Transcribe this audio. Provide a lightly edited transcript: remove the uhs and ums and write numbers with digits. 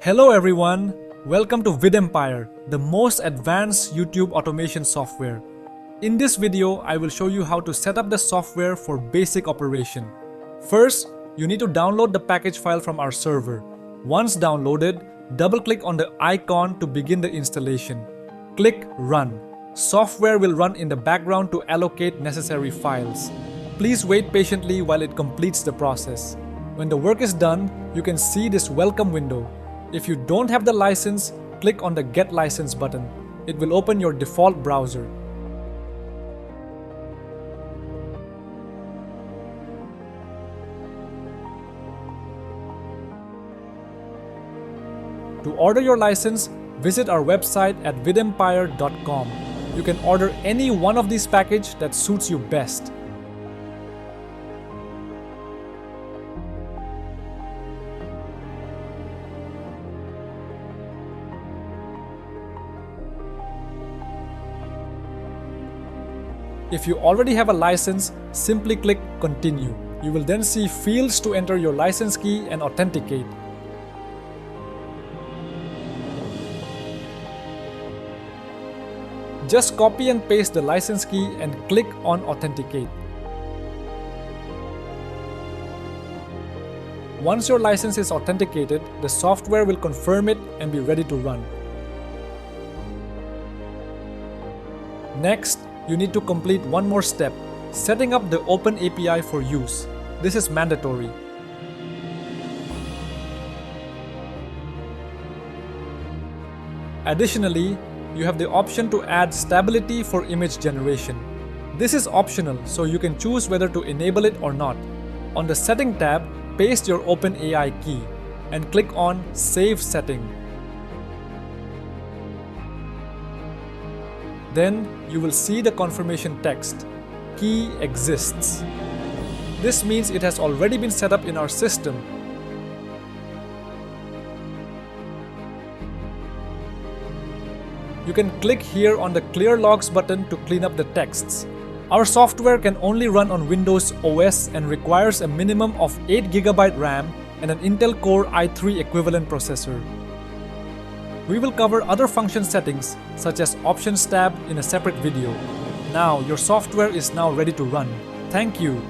Hello everyone, welcome to VidEmpire, the most advanced YouTube automation software. In this video, I will show you how to set up the software for basic operation. First, you need to download the package file from our server. Once downloaded, double-click on the icon to begin the installation. Click Run. Software will run in the background to allocate necessary files. Please wait patiently while it completes the process. When the work is done, you can see this welcome window. If you don't have the license, click on the Get License button. It will open your default browser. To order your license, visit our website at vidempire.com. You can order any one of these packages that suits you best. If you already have a license, simply click Continue. You will then see fields to enter your license key and authenticate. Just copy and paste the license key and click on Authenticate. Once your license is authenticated, the software will confirm it and be ready to run. Next, you need to complete one more step, setting up the OpenAPI for use. This is mandatory. Additionally, you have the option to add stability for image generation. This is optional, so you can choose whether to enable it or not. On the Setting tab, paste your OpenAI key and click on Save Setting. Then you will see the confirmation text, Key exists. This means it has already been set up in our system. You can click here on the Clear Logs button to clean up the texts. Our software can only run on Windows OS and requires a minimum of 8GB RAM and an Intel Core i3 equivalent processor. We will cover other function settings such as Options tab in a separate video. Now your software is now ready to run. Thank you.